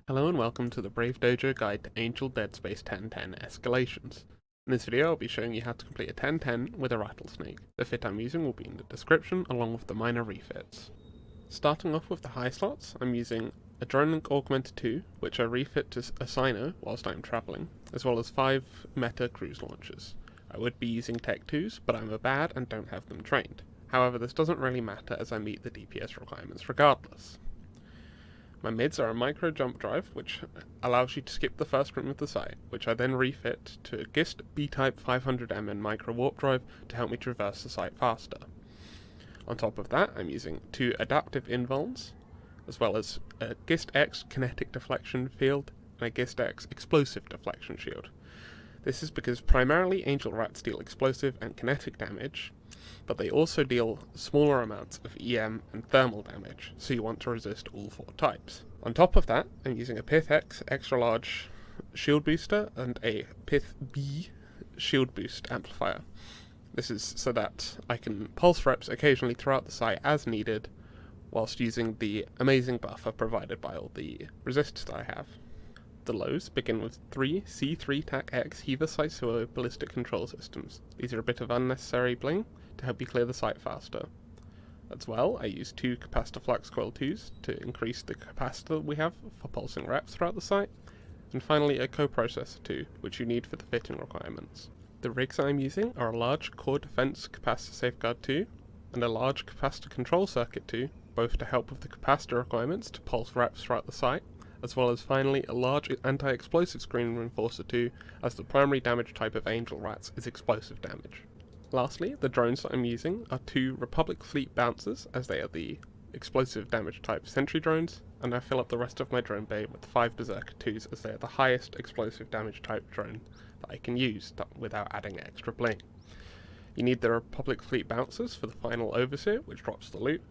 Hello and welcome to the Brave Dojo Guide to Angel Dead Space 1010 Escalations. In this video I'll be showing you how to complete a 1010 with a Rattlesnake. The fit I'm using will be in the description along with the minor refits. Starting off with the high slots, I'm using a Drone Augmentor 2, which I refit to a Sino whilst I'm travelling, as well as 5 Meta cruise launchers. I would be using Tech 2s, but I'm a bad and don't have them trained. However, this doesn't really matter as I meet the DPS requirements regardless. My mids are a micro jump drive, which allows you to skip the first room of the site, which I then refit to a GIST B-Type 500mn Microwarpdrive to help me traverse the site faster. On top of that, I'm using 2 adaptive invulns, as well as a GIST X Kinetic Deflection field and a GIST X Explosive Deflection shield. This is because primarily Angel Rats deal explosive and kinetic damage, but they also deal smaller amounts of EM and thermal damage, so you want to resist all 4 types. On top of that, I'm using a Pith X extra large shield booster and a Pith B shield boost amplifier. This is so that I can pulse reps occasionally throughout the site as needed, whilst using the amazing buffer provided by all the resists that I have. The lows begin with 3 C3 TAC X Heaver Saisuo ballistic control systems. These are a bit of unnecessary bling to help you clear the site faster. As well, I use 2 Capacitor Flux Coil 2s to increase the capacitor we have for pulsing reps throughout the site, and finally a coprocessor 2, which you need for the fitting requirements. The rigs I'm using are a large Core Defense Capacitor Safeguard 2 and a large Capacitor Control Circuit 2, both to help with the capacitor requirements to pulse reps throughout the site, as well as finally a large anti-explosive screen reinforcer 2, as the primary damage type of Angel Rats is explosive damage. Lastly, the drones that I'm using are 2 Republic Fleet Bouncers, as they are the explosive damage type sentry drones, and I fill up the rest of my drone bay with 5 Berserker 2s, as they are the highest explosive damage type drone that I can use without adding extra bling. You need the Republic Fleet Bouncers for the final Overseer, which drops the loot,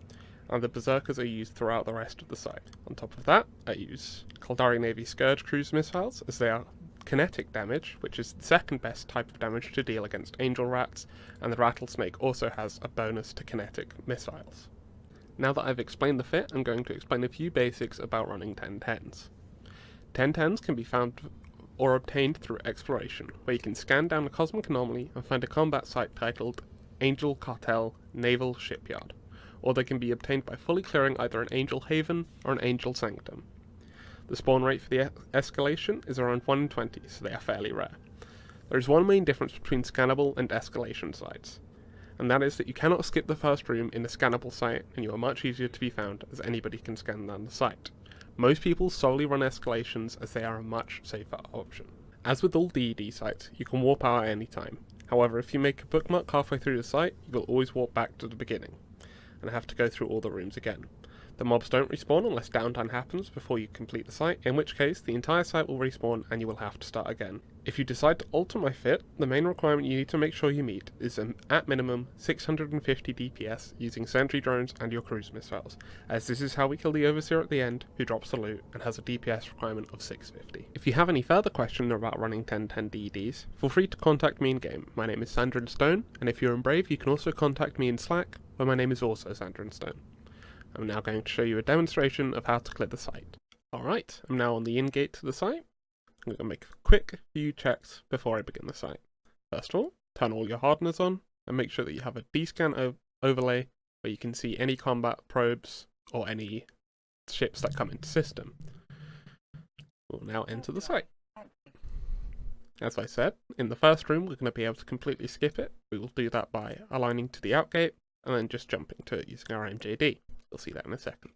and the Berserkers are used throughout the rest of the site. On top of that, I use Caldari Navy Scourge cruise missiles, as they are kinetic damage, which is the second best type of damage to deal against Angel Rats, and the Rattlesnake also has a bonus to kinetic missiles. Now that I've explained the fit, I'm going to explain a few basics about running 1010s. 1010s can be found or obtained through exploration, where you can scan down a cosmic anomaly and find a combat site titled Angel Cartel Naval Shipyard, or they can be obtained by fully clearing either an Angel Haven or an Angel Sanctum. The spawn rate for the Escalation is around 1 in 20, so they are fairly rare. There is one main difference between scannable and Escalation sites, and that is that you cannot skip the first room in a scannable site, and you are much easier to be found as anybody can scan down the site. Most people solely run Escalations as they are a much safer option. As with all DED sites, you can warp out at any time. However, if you make a bookmark halfway through the site, you will always warp back to the beginning, and have to go through all the rooms again. The mobs don't respawn unless downtime happens before you complete the site, in which case the entire site will respawn and you will have to start again. If you decide to alter my fit, the main requirement you need to make sure you meet is at minimum 650 DPS using sentry drones and your cruise missiles, as this is how we kill the Overseer at the end, who drops the loot and has a DPS requirement of 650. If you have any further questions about running 1010 DEDs, feel free to contact me in game. My name is Sandrin Stone, and if you're in Brave you can also contact me in Slack, where my name is also Sandrin Stone. I'm now going to show you a demonstration of how to clear the site. Alright, I'm now on the in-gate to the site. I'm going to make a quick few checks before I begin the site. First of all, turn all your hardeners on, and make sure that you have a D-scan overlay where you can see any combat probes or any ships that come into system. We'll now enter the site. As I said, in the first room we're going to be able to completely skip it. We will do that by aligning to the outgate, and then just jumping to it using our MJD. You'll see that in a second.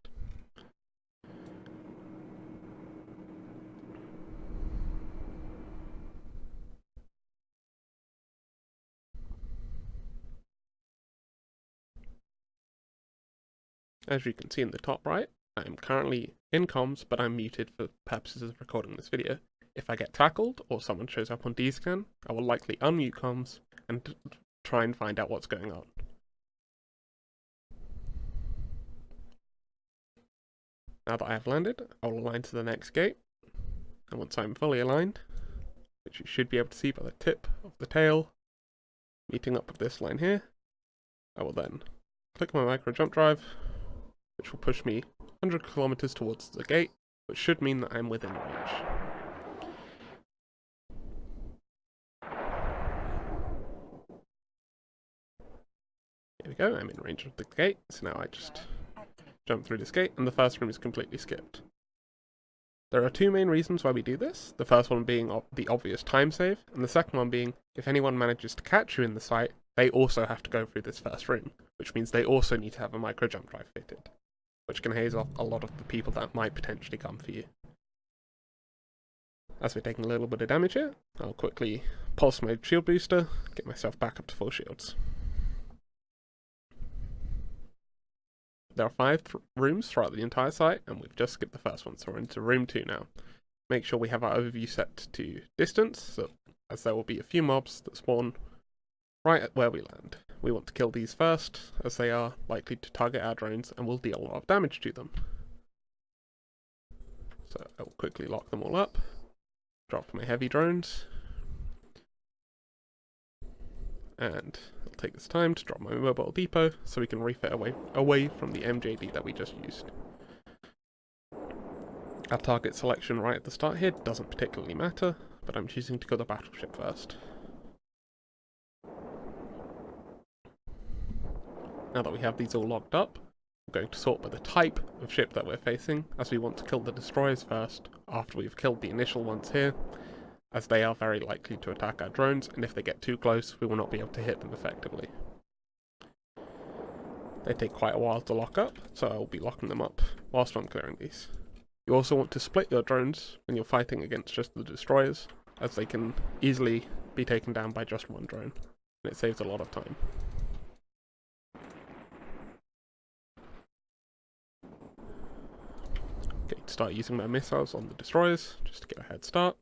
As you can see in the top right, I am currently in comms, but I'm muted for purposes of recording this video. If I get tackled or someone shows up on D-scan, I will likely unmute comms and try and find out what's going on. Now that I have landed, I will align to the next gate, and once I'm fully aligned, which you should be able to see by the tip of the tail, meeting up with this line here, I will then click my micro jump drive, which will push me 100 kilometers towards the gate, which should mean that I'm within range. Here we go, I'm in range of the gate, so now I just jump through this gate, and the first room is completely skipped. There are two main reasons why we do this, the first one being the obvious time save, and the second one being, if anyone manages to catch you in the site, they also have to go through this first room, which means they also need to have a micro jump drive fitted, which can haze off a lot of the people that might potentially come for you. As we're taking a little bit of damage here, I'll quickly pulse my shield booster, get myself back up to full shields. There are 5 rooms throughout the entire site, and we've just skipped the first one, so we're into room 2 now. Make sure we have our overview set to distance, so as there will be a few mobs that spawn right at where we land. We want to kill these first, as they are likely to target our drones and will deal a lot of damage to them. So I will quickly lock them all up, drop my heavy drones, and I'll take this time to drop my mobile depot so we can refit away from the MJD that we just used. Our target selection right at the start here doesn't particularly matter, but I'm choosing to kill the battleship first. Now that we have these all locked up, we're going to sort by the type of ship that we're facing, as we want to kill the destroyers first, after we've killed the initial ones here, as they are very likely to attack our drones, and if they get too close, we will not be able to hit them effectively. They take quite a while to lock up, so I'll be locking them up whilst I'm clearing these. You also want to split your drones when you're fighting against just the destroyers, as they can easily be taken down by just one drone, and it saves a lot of time. Okay, start using my missiles on the destroyers, just to get a head start.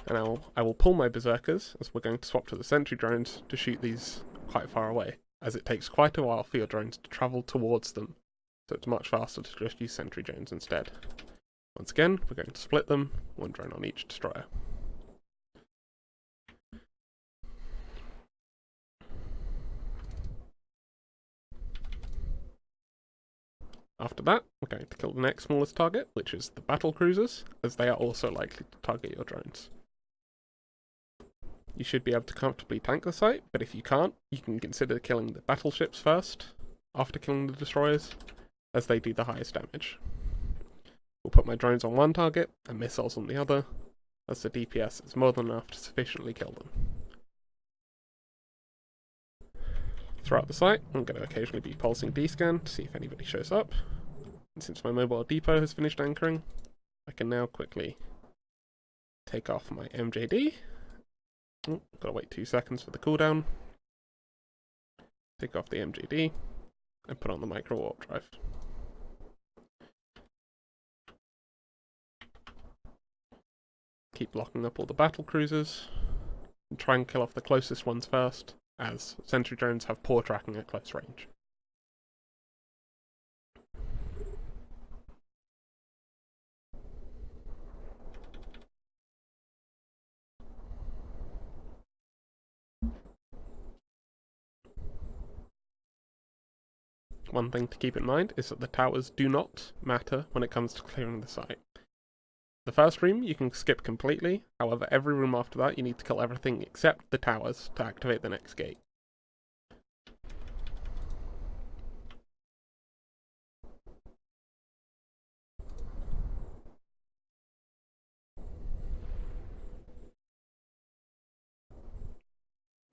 And I will pull my berserkers, as we're going to swap to the sentry drones to shoot these quite far away, as it takes quite a while for your drones to travel towards them, so it's much faster to just use sentry drones instead. Once again, we're going to split them, one drone on each destroyer. After that, we're going to kill the next smallest target, which is the battle cruisers, as they are also likely to target your drones. You should be able to comfortably tank the site, but if you can't, you can consider killing the battleships first, after killing the destroyers, as they do the highest damage. We'll put my drones on one target, and missiles on the other, as the DPS is more than enough to sufficiently kill them. Throughout the site, I'm going to occasionally be pulsing D-scan to see if anybody shows up, and since my mobile depot has finished anchoring, I can now quickly take off my MJD. Oh, gotta wait 2 seconds for the cooldown. Take off the MJD and put on the Microwarpdrive. Keep locking up all the battle cruisers and try and kill off the closest ones first, as sentry drones have poor tracking at close range. One thing to keep in mind is that the towers do not matter when it comes to clearing the site. The first room you can skip completely, however every room after that you need to kill everything except the towers to activate the next gate.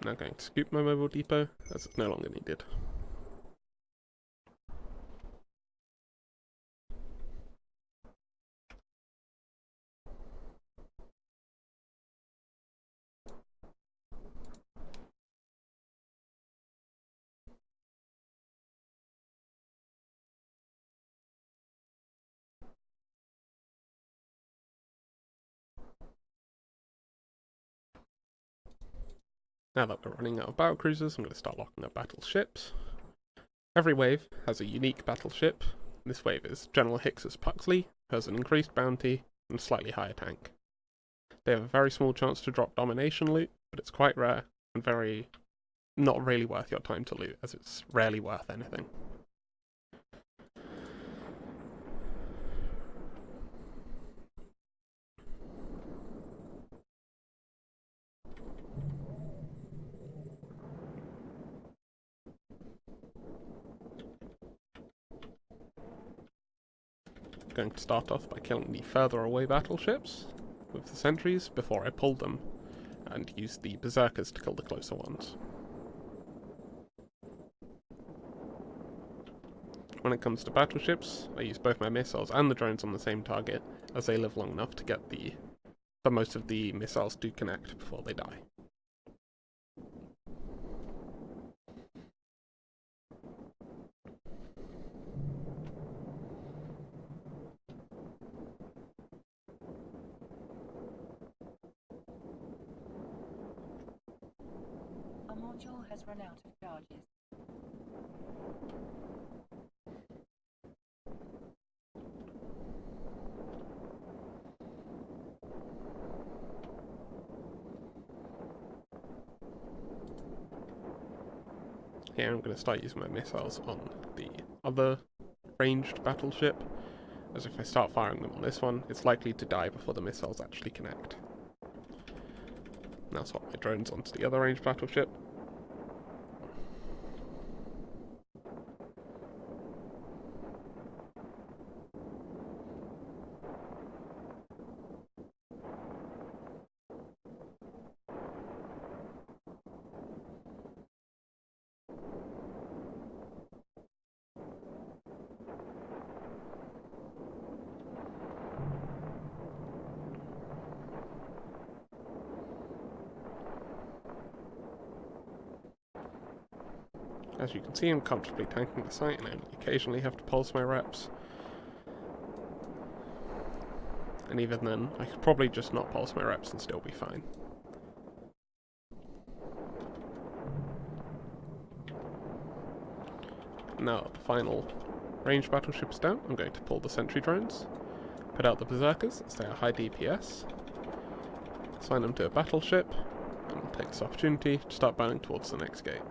I'm now going to scoop my mobile depot, as it's no longer needed. Now that we're running out of battle cruisers, I'm going to start locking up battleships. Every wave has a unique battleship. This wave is General Hicks's Puxley, who has an increased bounty and a slightly higher tank. They have a very small chance to drop domination loot, but it's quite rare and not really worth your time to loot, as it's rarely worth anything. going to start off by killing the further away battleships with the sentries before I pull them and use the berserkers to kill the closer ones. When it comes to battleships, I use both my missiles and the drones on the same target, as they live long enough to get for most of the missiles to connect before they die. Our module has run out of charges. Here I'm going to start using my missiles on the other ranged battleship, as if I start firing them on this one, it's likely to die before the missiles actually connect. Now swap my drones onto the other ranged battleship. As you can see, I'm comfortably tanking the site and I only occasionally have to pulse my reps. And even then, I could probably just not pulse my reps and still be fine. Now the final ranged battleship is down, I'm going to pull the sentry drones, put out the berserkers as they are high DPS, assign them to a battleship, and I'll take this opportunity to start burning towards the next gate.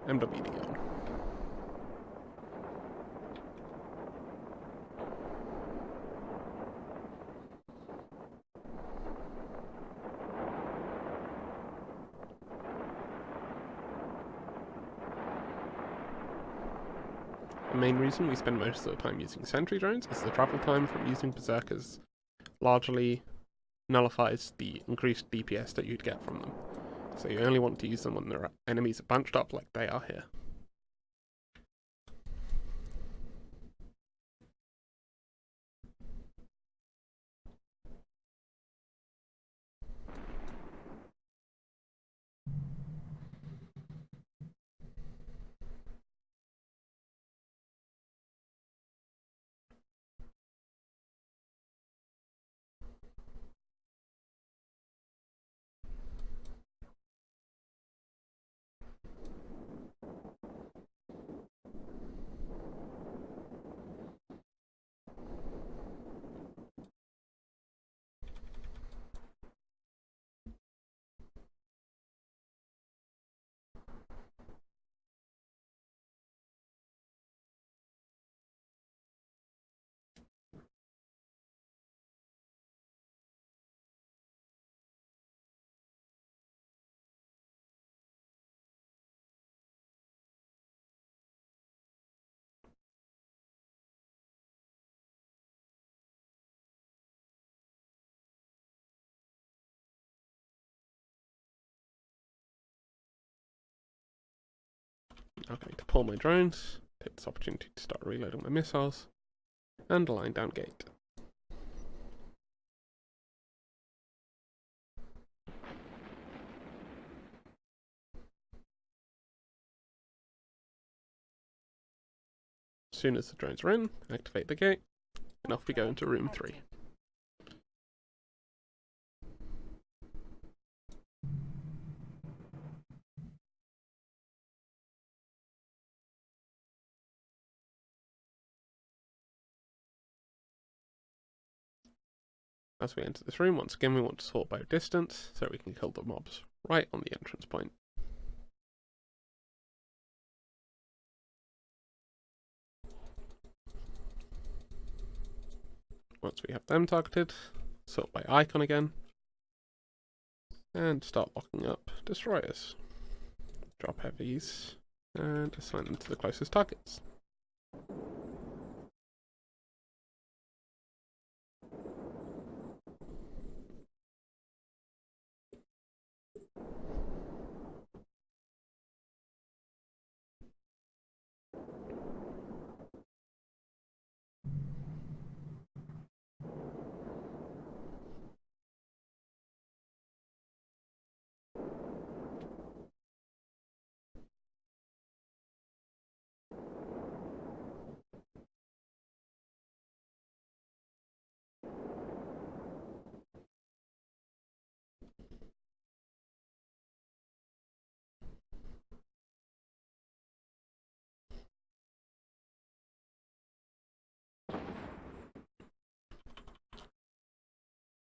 MWD on. The main reason we spend most of the time using sentry drones is the travel time from using berserkers largely nullifies the increased DPS that you'd get from them. So you only want to use them when their enemies are bunched up like they are here. I'm going to pull my drones, take this opportunity to start reloading my missiles, and align down gate. As soon as the drones are in, activate the gate, and off we go into room 3. As we enter this room, once again we want to sort by distance, so we can kill the mobs right on the entrance point. Once we have them targeted, sort by icon again, and start locking up destroyers. Drop heavies, and assign them to the closest targets.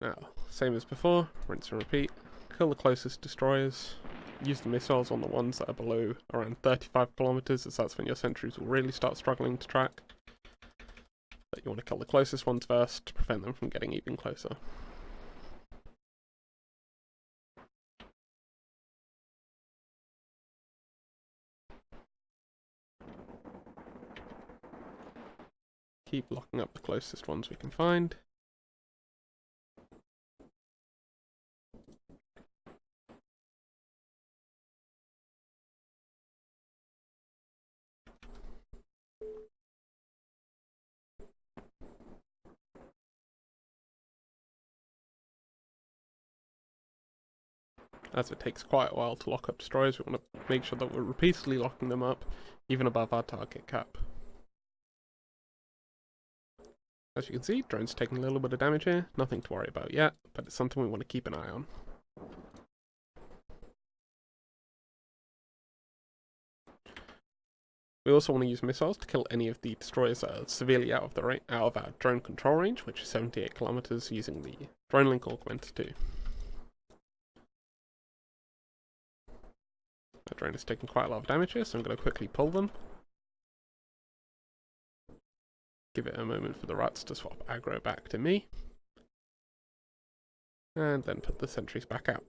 Now, same as before, rinse and repeat. Kill the closest destroyers. Use the missiles on the ones that are below around 35 kilometers, as that's when your sentries will really start struggling to track. But you want to kill the closest ones first to prevent them from getting even closer. Keep locking up the closest ones we can find. As it takes quite a while to lock up destroyers, we want to make sure that we're repeatedly locking them up, even above our target cap. As you can see, drone's taking a little bit of damage here, nothing to worry about yet, but it's something we want to keep an eye on. We also want to use missiles to kill any of the destroyers that are severely out of our drone control range, which is 78 kilometers, using the Drone Link Augmentor 2. Our drone is taking quite a lot of damage here, so I'm going to quickly pull them. Give it a moment for the rats to swap aggro back to me. And then put the sentries back out.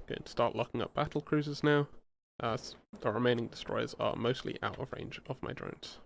Going to start locking up battle cruisers now, as the remaining destroyers are mostly out of range of my drones.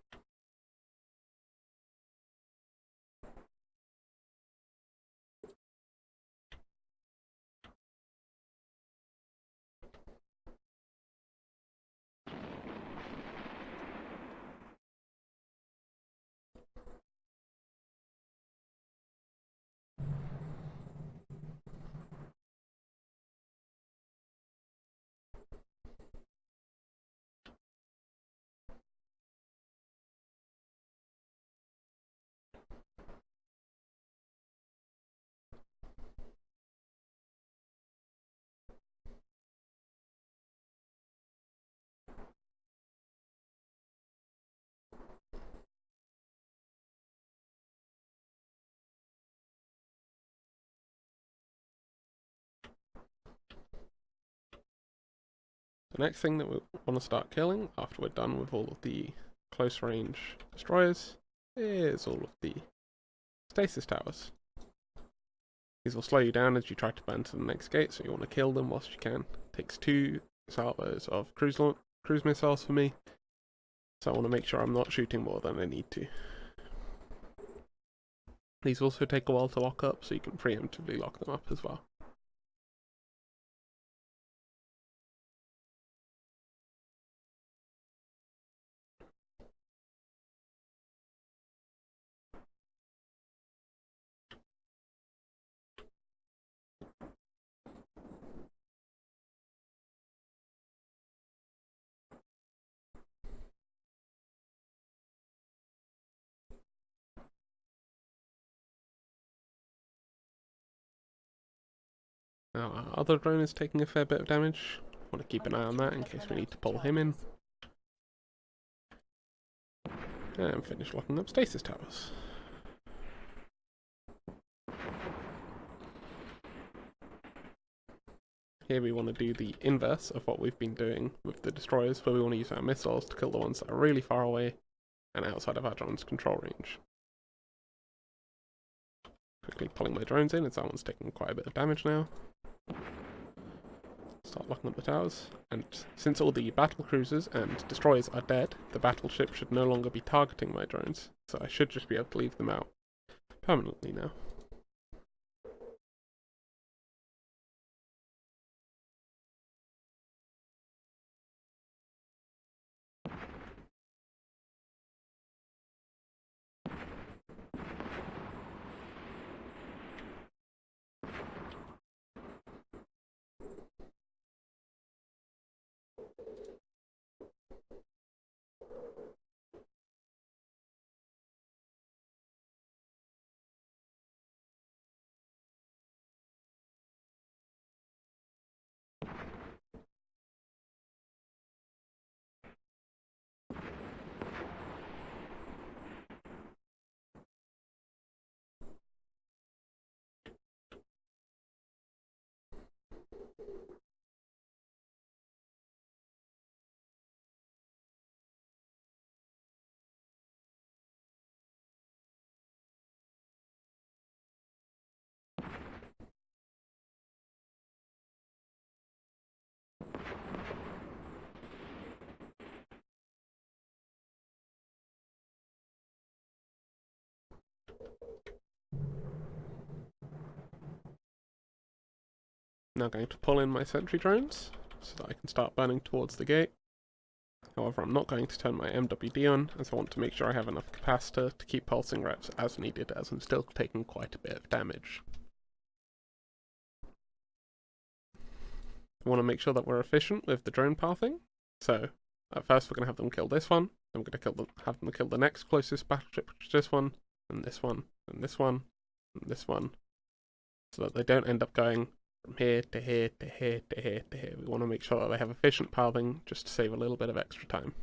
The next thing that we want to start killing after we're done with all of the close range destroyers is all of the stasis towers. These will slow you down as you try to burn to the next gate, so you want to kill them whilst you can. It takes 2 salvos of cruise missiles for me, so I want to make sure I'm not shooting more than I need to. These also take a while to lock up, so you can preemptively lock them up as well. Now our other drone is taking a fair bit of damage. I want to keep an eye on that in case we need to pull him in. And finish locking up stasis towers. Here we want to do the inverse of what we've been doing with the destroyers, where we want to use our missiles to kill the ones that are really far away and outside of our drone's control range. Quickly pulling my drones in, as that one's taking quite a bit of damage now. Start locking up the towers, and since all the battle cruisers and destroyers are dead, the battleship should no longer be targeting my drones, so I should just be able to leave them out permanently now. Now going to pull in my sentry drones so that I can start burning towards the gate. However, I'm not going to turn my MWD on, as I want to make sure I have enough capacitor to keep pulsing reps as needed, as I'm still taking quite a bit of damage. We want to make sure that we're efficient with the drone pathing, so at first we're going to have them kill this one, then we're going to have them kill the next closest battleship, which is this one, and this one, and this one, and this one, so that they don't end up going from here to here to here to here to here. We want to make sure that they have efficient pathing just to save a little bit of extra time.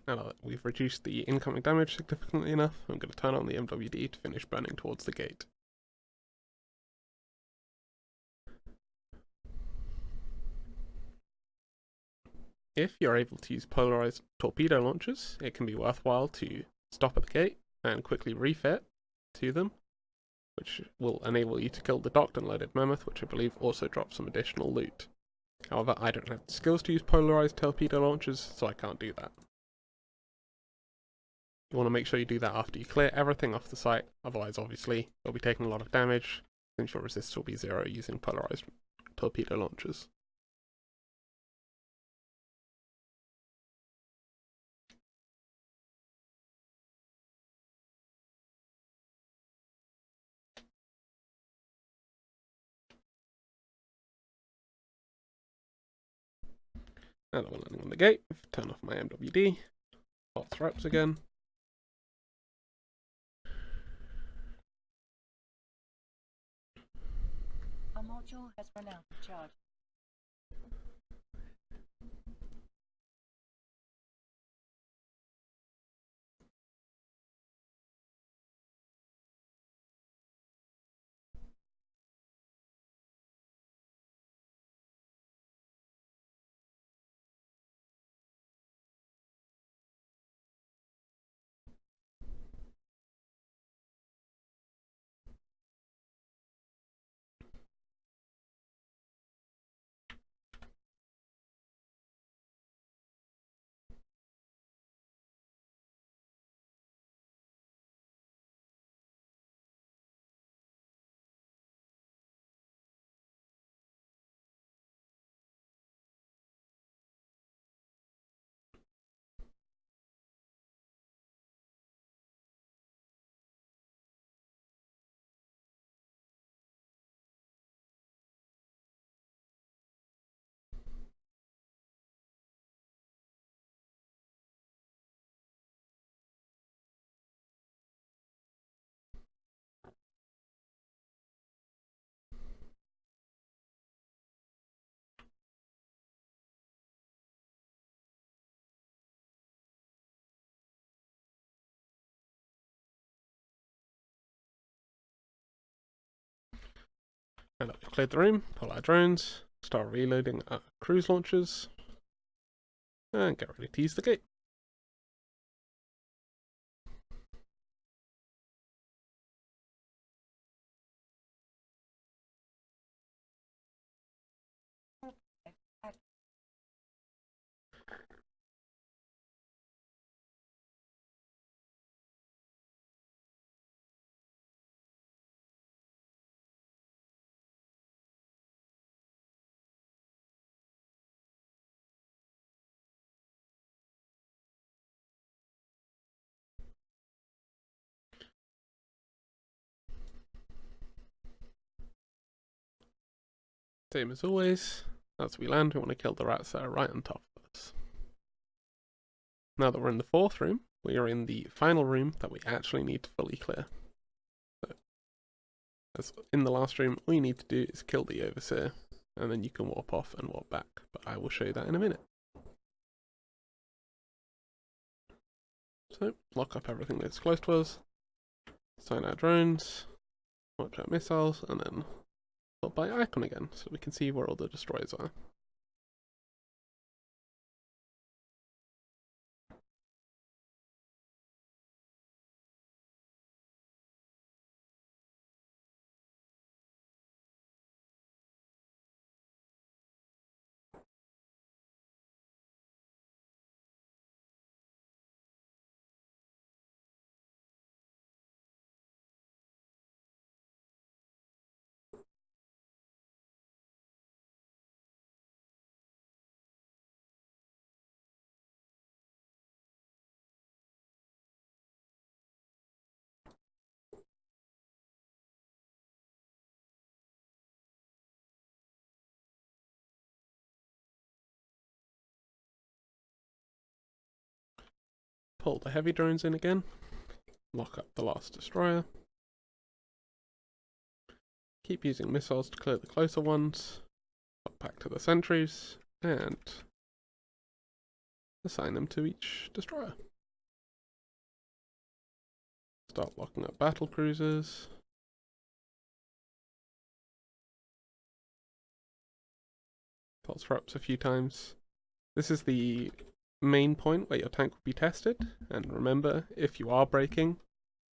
Now that we've reduced the incoming damage significantly enough, I'm going to turn on the MWD to finish burning towards the gate. If you're able to use polarized torpedo launchers, it can be worthwhile to stop at the gate and quickly refit to them, which will enable you to kill the docked and loaded mammoth, which I believe also drops some additional loot. However, I don't have the skills to use polarized torpedo launchers, so I can't do that. You want to make sure you do that after you clear everything off the site, otherwise obviously you'll be taking a lot of damage, since your resist will be 0 using polarized torpedo launchers. Now that we're landing on the gate, turn off my MWD, pulse reps again. Our module has run out of charge. Now that we've cleared the room, pull our drones, start reloading our cruise launchers, and get ready to use the gate. Same as always, as we land we want to kill the rats that are right on top of us. Now that we're in the 4th room, we are in the final room that we actually need to fully clear. So, as in the last room, all you need to do is kill the Overseer, and then you can warp off and warp back, but I will show you that in a minute. So, lock up everything that's close to us, assign our drones, watch out missiles, and then sort by icon again, so we can see where all the destroyers are. Pull the heavy drones in again, lock up the last destroyer, keep using missiles to clear the closer ones, hop back to the sentries, and assign them to each destroyer. Start locking up battle cruisers. Pulse reps a few times. This is the main point where your tank will be tested, and remember, if you are breaking,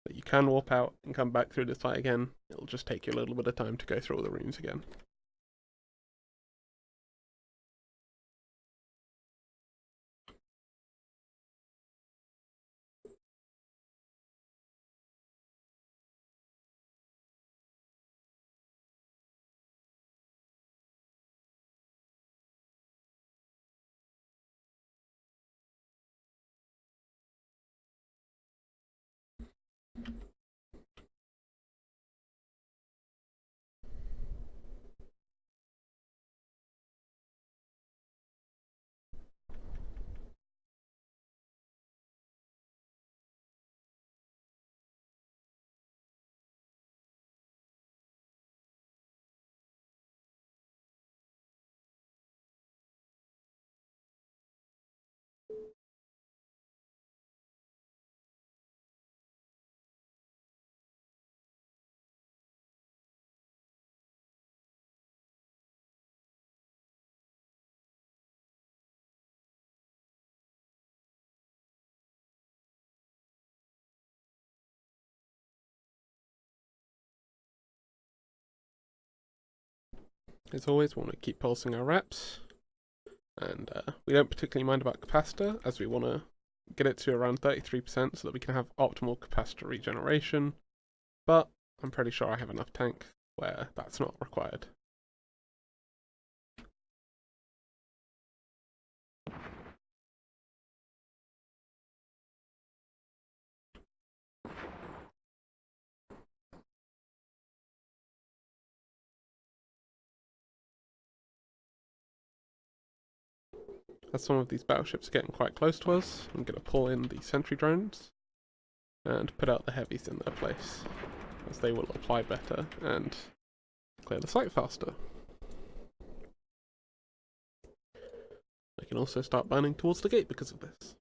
that you can warp out and come back through the fight again. It'll just take you a little bit of time to go through all the rooms again. As always, we want to keep pulsing our reps, and we don't particularly mind about capacitor, as we want to get it to around 33% so that we can have optimal capacitor regeneration, but I'm pretty sure I have enough tank where that's not required. As some of these battleships are getting quite close to us, I'm going to pull in the sentry drones and put out the heavies in their place, as they will apply better and clear the site faster. I can also start burning towards the gate because of this.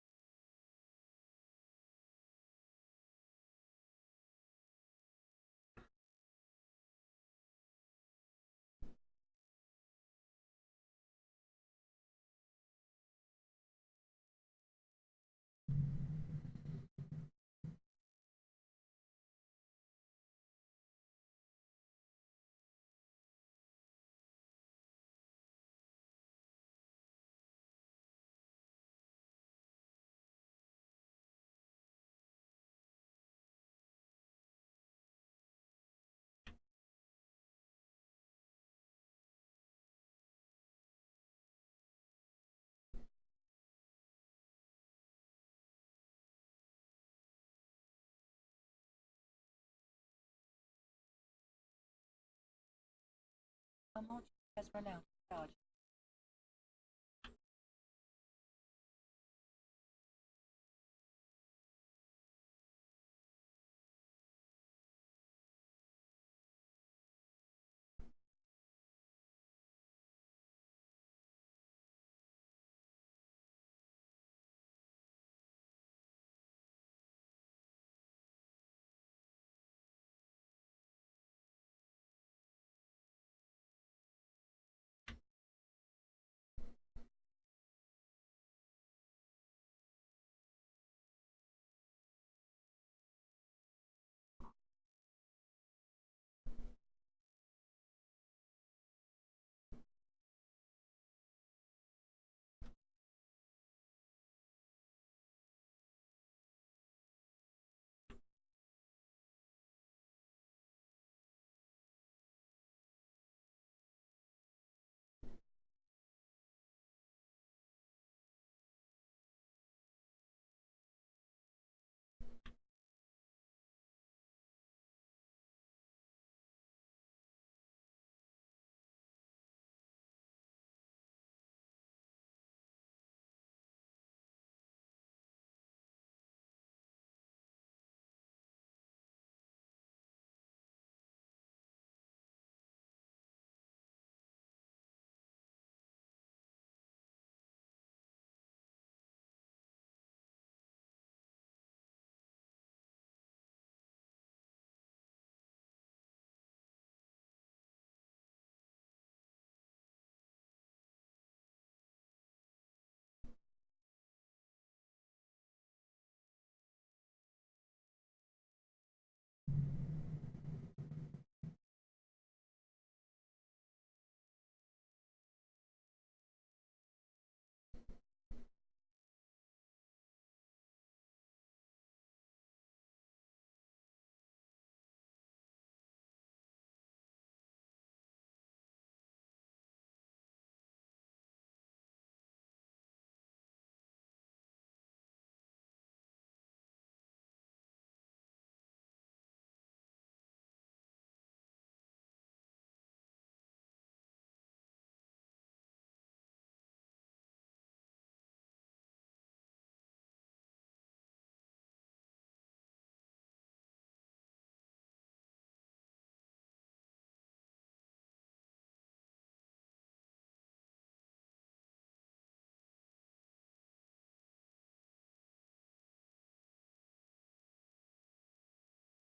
Our module has run out of charge.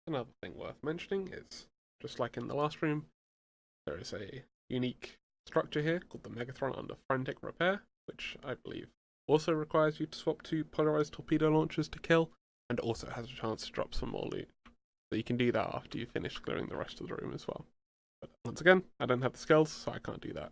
Another thing worth mentioning is, just like in the last room, there is a unique structure here called the Megathron under Frantic Repair, which I believe also requires you to swap 2 polarized torpedo launchers to kill, and also has a chance to drop some more loot. So you can do that after you finish clearing the rest of the room as well. But once again, I don't have the skills, so I can't do that.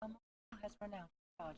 Augmentor has run out of charge.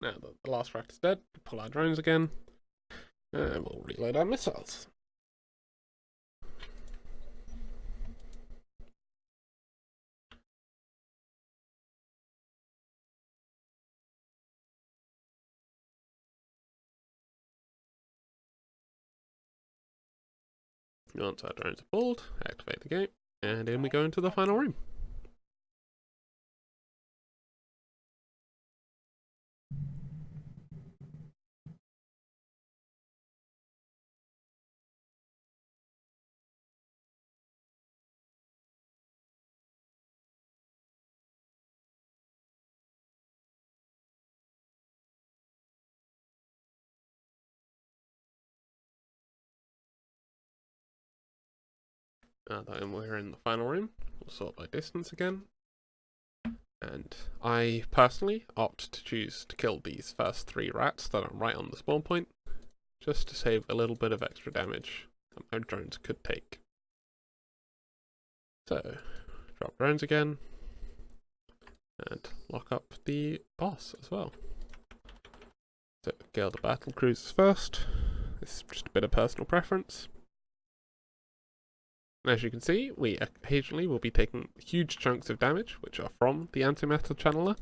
Now that the last rat is dead, we pull our drones again, and we'll reload our missiles. Once our drones are pulled, activate the game, and in we go into the final room. Now that we're in the final room, we'll sort by distance again. And I personally opt to choose to kill these first 3 rats that are right on the spawn point, just to save a little bit of extra damage that my drones could take. So, drop drones again, and lock up the boss as well. So, kill the battle cruisers first. This is just a bit of personal preference. And as you can see, we occasionally will be taking huge chunks of damage, which are from the antimatter channeler.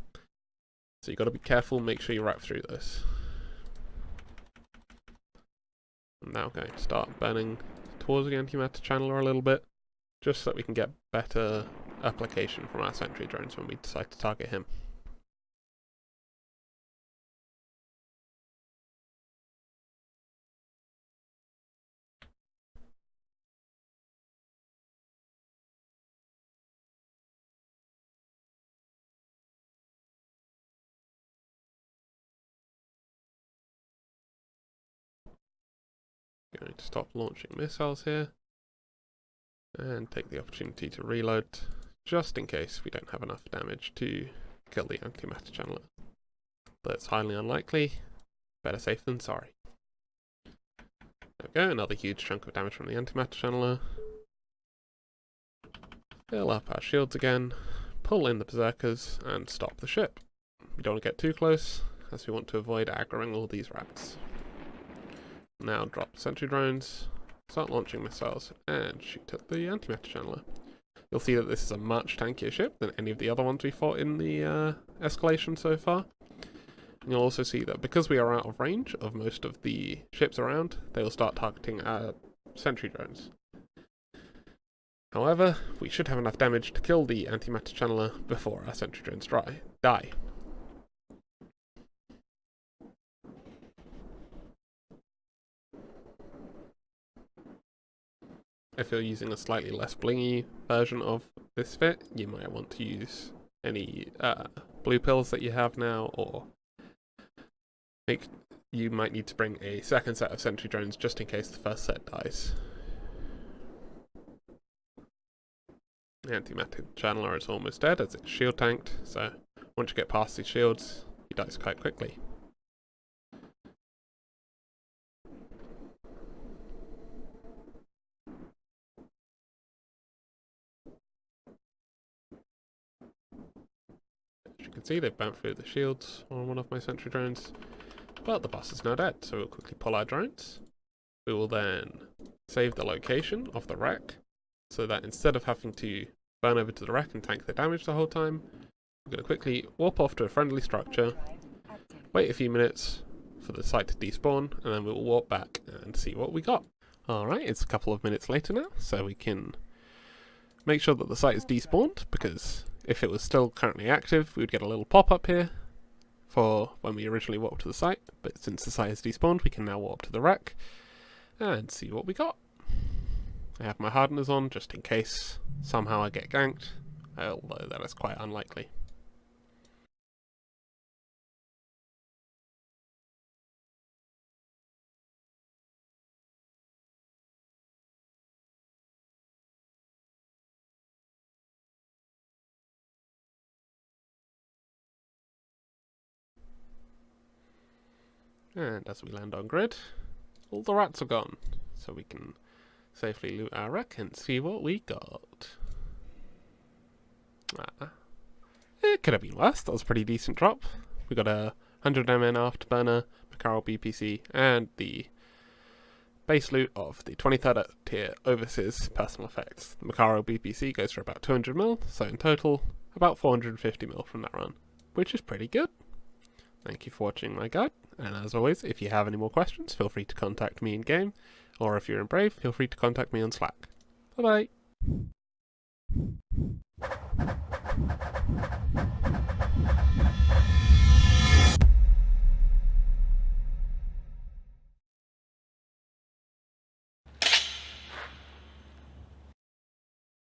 So you've got to be careful, make sure you wrap through this. I'm now going to start burning towards the antimatter channeler a little bit, just so that we can get better application from our sentry drones when we decide to target him. Going to stop launching missiles here and take the opportunity to reload just in case we don't have enough damage to kill the antimatter channeler. But it's highly unlikely. Better safe than sorry. There we go, another huge chunk of damage from the antimatter channeler. Fill up our shields again, pull in the berserkers and stop the ship. We don't want to get too close as we want to avoid aggroing all these rats. Now drop sentry drones, start launching missiles, and shoot at the antimatter channeler. You'll see that this is a much tankier ship than any of the other ones we fought in the Escalation so far. And you'll also see that because we are out of range of most of the ships around, they will start targeting our sentry drones. However, we should have enough damage to kill the antimatter channeler before our sentry drones die. If you're using a slightly less blingy version of this fit, you might want to use any blue pills that you have now, or you might need to bring a second set of sentry drones just in case the first set dies. The antimatter channeler is almost dead as it's shield tanked, so once you get past these shields, he dies quite quickly. As you can see, they've burnt through the shields on one of my sentry drones, but the boss is now dead, so we'll quickly pull our drones. We will then save the location of the wreck, so that instead of having to burn over to the wreck and tank the damage the whole time, we're going to quickly warp off to a friendly structure, wait a few minutes for the site to despawn, and then we'll warp back and see what we got. Alright, it's a couple of minutes later now, so we can make sure that the site is despawned, because if it was still currently active, we would get a little pop-up here for when we originally warped to the site, but since the site is despawned, we can now warp to the wreck and see what we got. I have my hardeners on just in case somehow I get ganked, although that is quite unlikely. And as we land on grid, all the rats are gone, so we can safely loot our wreck and see what we got. It could have been worse. That was a pretty decent drop. We got a 100 MN Afterburner, Makarel BPC, and the base loot of the 23rd tier Overseas personal effects. The Makarel BPC goes for about 200 mil, so in total, about 450 mil from that run, which is pretty good. Thank you for watching my guide, and as always, if you have any more questions, feel free to contact me in game, or if you're in Brave, feel free to contact me on Slack. Bye bye!